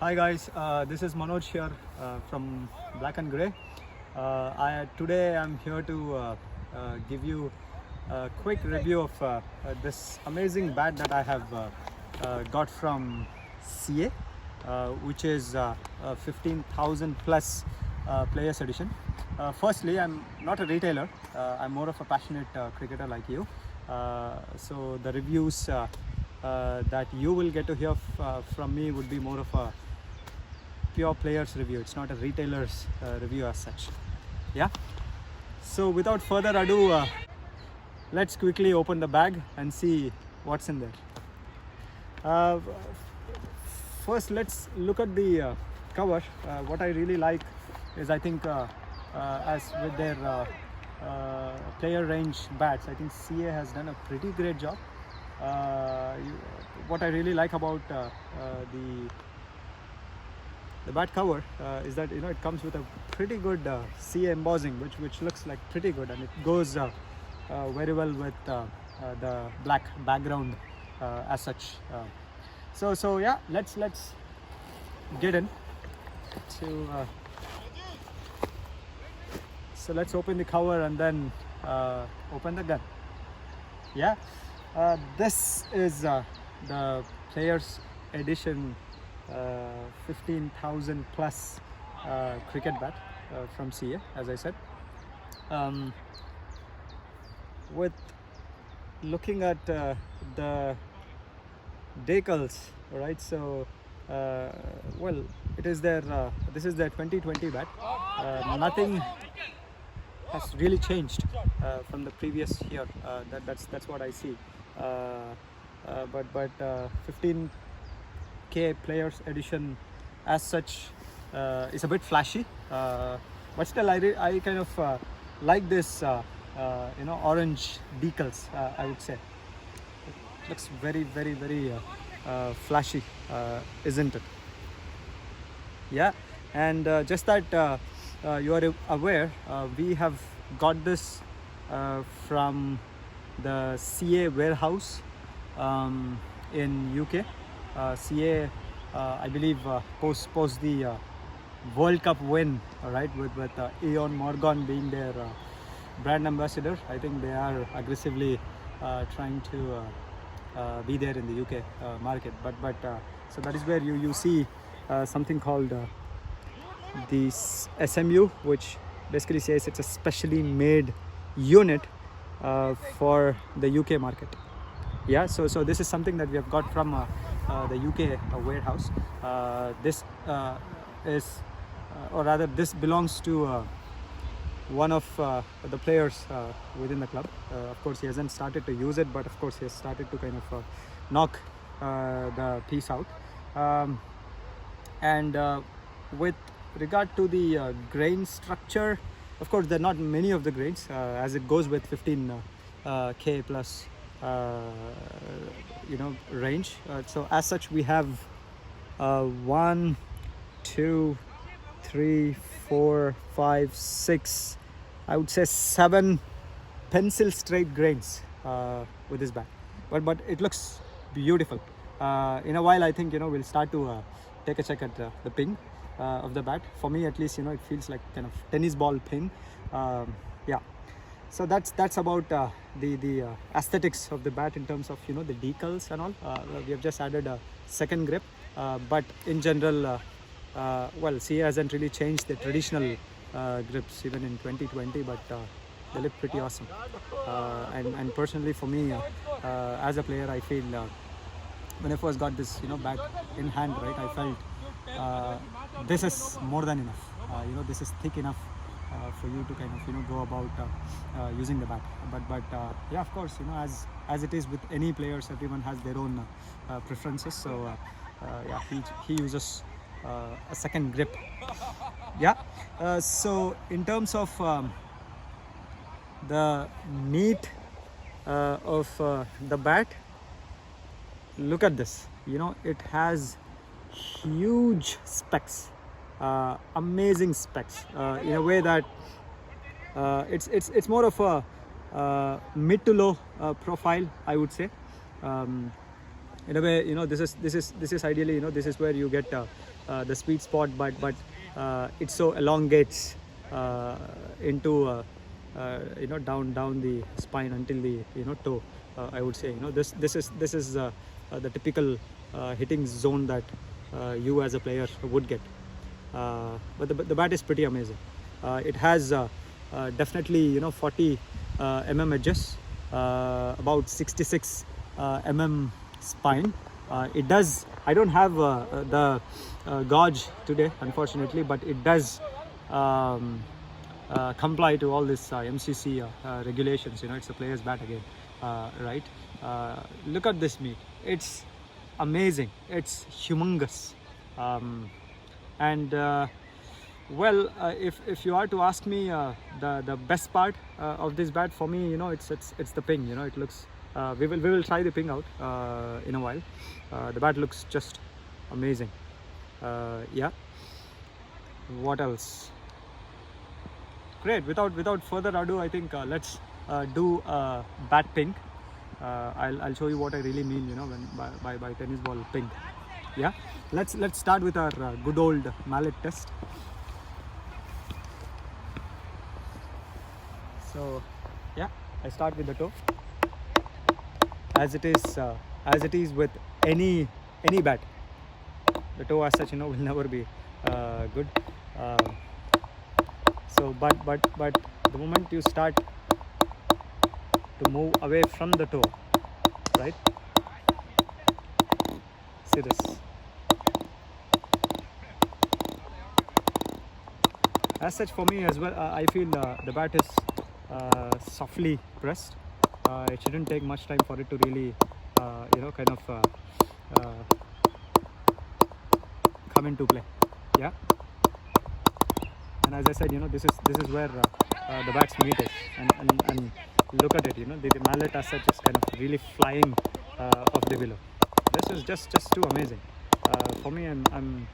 Hi guys, this is Manoj here from Black and Grey. Today I'm here to give you a quick review of this amazing bat that I have got from CA, which is 15,000 plus players edition. Firstly, I'm not a retailer. I'm more of a passionate cricketer like you. So the reviews that you will get to hear from me would be more of a pure player's review. It's not a retailer's review as such. Yeah. So without further ado, let's quickly open the bag and see what's in there. First, let's look at the cover. What I really like is, I think, as with their player range bats, I think CA has done a pretty great job. What I really like about the bat cover is that it comes with a pretty good CA embossing, which looks like pretty good, and it goes very well with the black background as such. So yeah, let's get in to. So let's open the cover and then open the gun. Yeah, this is the Players Edition 15,000 plus cricket bat from CA, as I said. With looking at the decals, right? So, well, it is their this is their 2020 bat. Nothing has really changed from the previous year. That's what I see. But 15K Players Edition as such is a bit flashy, but still I kind of like this orange decals. I would say it looks very flashy, isn't it? Yeah. And just that you are aware, we have got this from the CA warehouse in UK. CA, I believe, post the World Cup win, right, with Ian Morgan being their brand ambassador. I think they are aggressively trying to be there in the UK market. But so that is where you see something called the SMU, which basically says it's a specially made unit for the UK market. Yeah, so this is something that we have got from the UK warehouse. This is, or rather, this belongs to one of the players within the club. Of course, he hasn't started to use it, but of course, he has started to kind of knock the piece out. And with regard to the grain structure, of course, there are not many of the grains as it goes with 15K plus range. So as such, we have 1, 2, 3, 4, 5, 6, I would say 7 pencil straight grains with this bat. But it looks beautiful. In a while, I think we'll start to take a check at the ping of the bat. For me, at least, it feels like kind of tennis ball ping. Yeah. So that's about the aesthetics of the bat in terms of the decals and all. We have just added a second grip, but in general, well, CA hasn't really changed the traditional grips even in 2020, but they look pretty awesome. And personally, for me, as a player, I feel when I first got this bat in hand, right, I felt this is more than enough. This is thick enough for you to kind of go about using the bat. But yeah, of course, as it is with any players, everyone has their own preferences. So yeah, he uses a second grip. Yeah. So in terms of the meat of the bat, look at this. It has huge specs. Amazing specs in a way that it's more of a mid to low profile, I would say. in a way, this is ideally, this is where you get the sweet spot, but it so elongates into down the spine until the toe. I would say, this is the typical hitting zone that you as a player would get. But the bat is pretty amazing. It has definitely 40 edges, about 66 spine. It does. I don't have the gauge today, unfortunately, but it does comply to all this MCC regulations. It's a player's bat again, right? Look at this meat. It's amazing. It's humongous. And if you are to ask me the best part of this bat, for me, it's the ping. It looks. We will try the ping out in a while. The bat looks just amazing. Yeah. What else? Great. Without further ado, I think let's do bat ping. I'll show you what I really mean. When by tennis ball ping. Yeah. Let's start with our good old mallet test. So yeah, I start with the toe. As it is with any bat, the toe as such, will never be good. So but the moment you start to move away from the toe, right? See this. As such, for me as well, I feel the bat is softly pressed. It shouldn't take much time for it to really, come into play. Yeah. And as I said, this is where the bat's meat is, and look at it. The mallet as such is kind of really flying off the willow. This is just too amazing. For me, I'm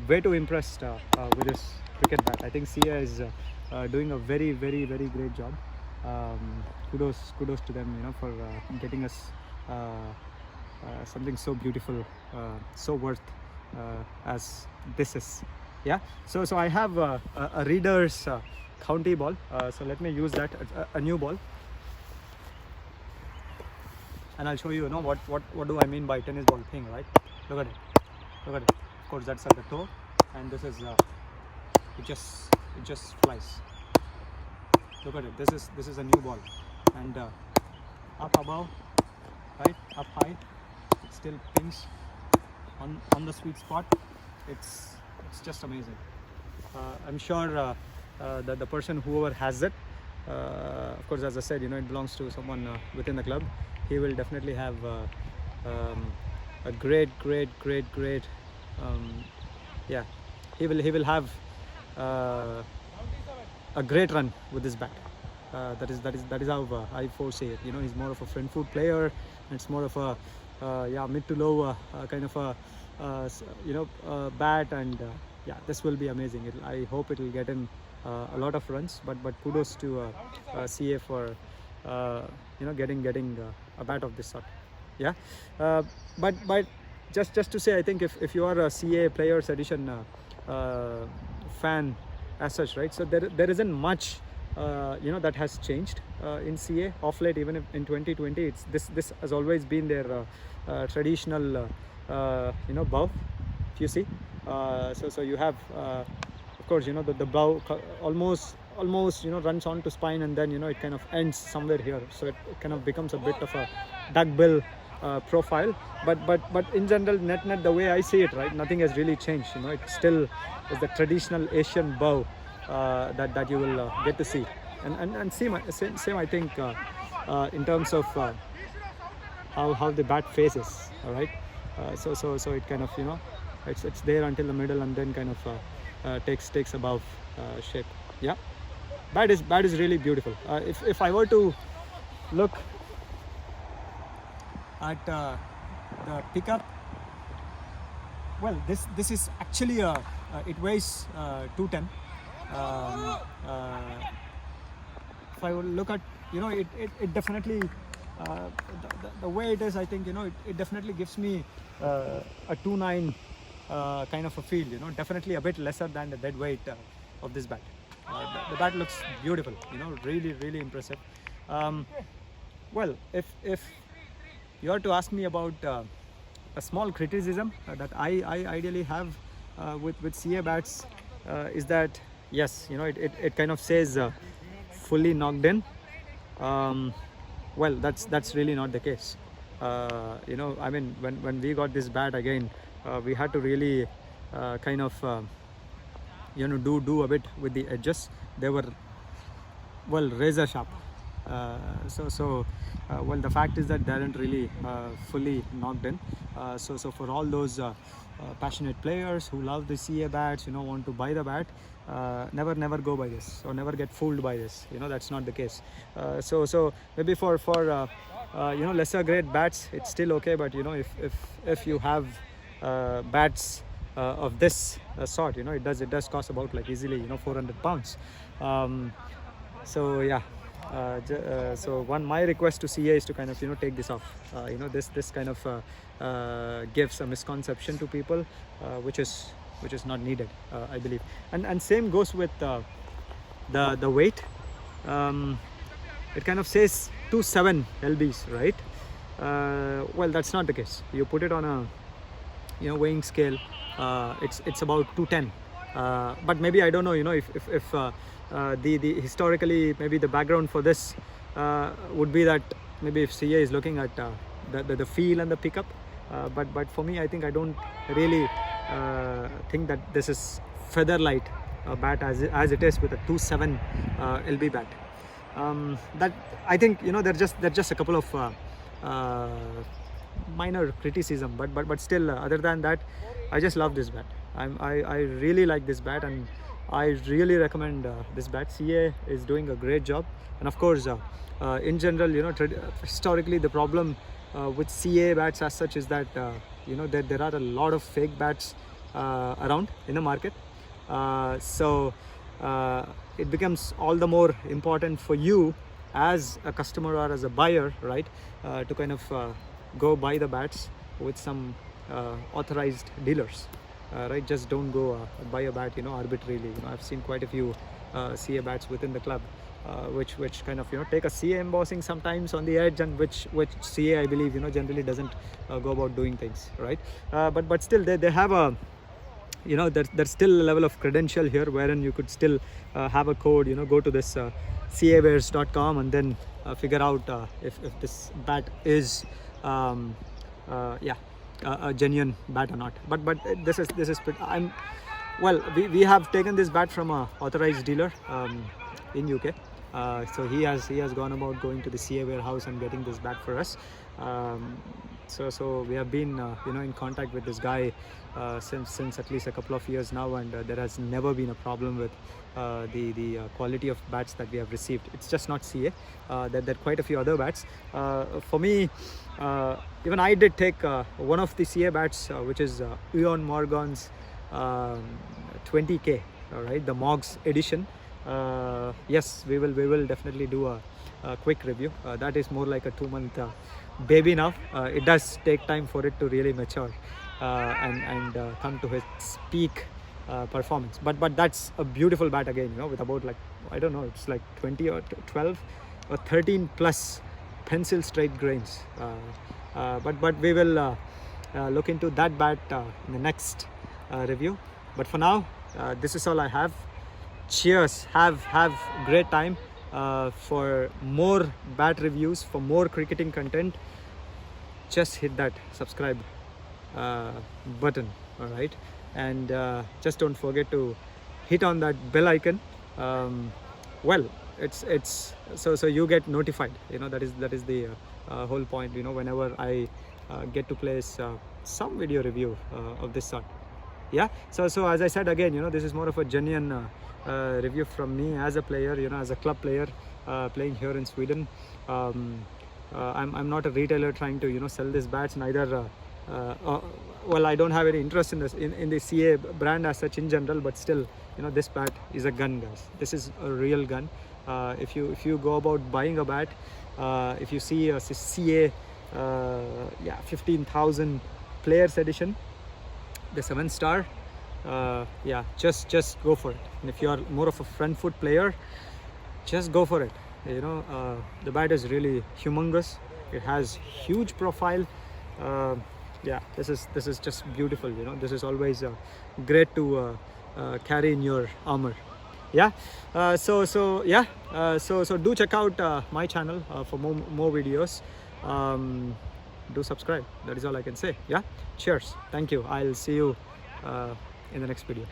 way too impressed with this cricket bat. I think Sia is doing a very, very, very great job. Kudos to them, for getting us something so beautiful, so worth as this is. Yeah. So I have a Reader's county ball. So let me use that, a new ball, and I'll show you, what do I mean by tennis ball thing, right? Look at it. Of course, that's at the toe, and this is it just flies. Look at it. This is a new ball, and up above, right, up high, it still pings on the sweet spot. It's just amazing. I'm sure that the person, whoever has it, of course, as I said, it belongs to someone within the club. He will definitely have a great. Yeah, he will have a great run with this bat. That is how I foresee it. He's more of a front foot player, and it's more of a mid to low kind of a bat, and yeah, this will be amazing. I hope it will get in a lot of runs. But kudos to CA for getting a bat of this sort. Yeah, but just to say, I think if you are a CA Players Edition fan as such, right? So there isn't much that has changed in CA of late. Even if in 2020, it's this has always been their traditional bow, if you see. So you have of course the bow almost runs on to spine, and then it kind of ends somewhere here, so it kind of becomes a bit of a duck bill profile. But in general, net the way I see it, right, nothing has really changed. It still is the traditional Asian bow that you will get to see, and same I think in terms of how the bat faces. All right, so it kind of it's there until the middle, and then kind of takes above shape. Yeah, bat is really beautiful. If I were to look at the pickup, well, this is actually it weighs 210. If I would look at, it definitely the way it is, I think, it definitely gives me a 2.9 kind of a feel. Definitely a bit lesser than the dead weight of this bat. The bat looks beautiful. Really, really impressive. Well, if you are to ask me about a small criticism that I ideally have with CA bats, is that yes, it kind of says fully knocked in. Well, that's really not the case. I mean, when we got this bat again, we had to really kind of do a bit with the edges. They were, well, razor sharp. Well, the fact is that they aren't really fully knocked in. So for all those passionate players who love the CA bats, want to buy the bat, never go by this, or never get fooled by this. That's not the case. So maybe for lesser grade bats, it's still okay. But if you have bats of this sort, it does cost about like easily 400 pounds. So yeah. So my request to CA is to kind of take this off. This kind of gives a misconception to people, which is not needed, I believe. And same goes with the weight. It kind of says 2.7 lbs, right? Well, that's not the case. You put it on a weighing scale, it's about 210. But maybe, I don't know, if the historically, maybe the background for this would be that maybe if CA is looking at the feel and the pickup, but for me, I think I don't really think that this is feather light bat as it is with a 2.7 lb bat. That, I think, they're just a couple of minor criticism, but still, other than that, I just love this bat. I really like this bat, and I really recommend this bat. CA is doing a great job, and of course, in general, historically, the problem with CA bats as such is that there are a lot of fake bats around in the market. So it becomes all the more important for you as a customer or as a buyer, right, to kind of go buy the bats with some authorized dealers. Right, just don't go buy a bat arbitrarily. I've seen quite a few CA bats within the club, which kind of take a CA embossing sometimes on the edge, and which CA, I believe, generally doesn't go about doing things right. But still, they have a there's still a level of credential here, wherein you could still have a code, go to this cawares.com, and then figure out if this bat is a genuine bat or not. But this is we have taken this bat from a authorized dealer in UK. So he has gone about going to the CA warehouse and getting this bat for us. So we have been in contact with this guy since at least a couple of years now, and there has never been a problem with the quality of bats that we have received. It's just not CA. There are quite a few other bats. For me, even I did take one of the CA bats, which is Ewan Morgan's 20K, all right, the Moggs edition. Yes, we will definitely do a quick review. That is more like a 2-month baby now. It does take time for it to really mature and come to its peak performance. But that's a beautiful bat again, with about, like, I don't know, it's like 20 or 12 or 13 plus pencil straight grains. But we will look into that bat in the next review. But for now, this is all I have. Cheers. Have great time. For more bat reviews, for more cricketing content, just hit that subscribe button, all right, and just don't forget to hit on that bell icon. Well, it's so you get notified. That is the whole point. Whenever I get to place some video review of this sort. Yeah. So as I said again, this is more of a genuine review from me as a player, as a club player playing here in Sweden. I'm not a retailer trying to sell these bats, neither. Well, I don't have any interest in this in the CA brand as such in general, but still, this bat is a gun, guys. This is a real gun. If you go about buying a bat, If you see a CA, yeah, 15,000 players edition, the 7-star, yeah, just go for it. And if you are more of a front foot player, just go for it. You know, the bat is really humongous. It has huge profile. Yeah, this is just beautiful. You know, this is always great to carry in your armor. Yeah, so do check out my channel for more videos. Do subscribe. That is all I can say. Yeah, cheers. Thank you. I'll see you in the next video.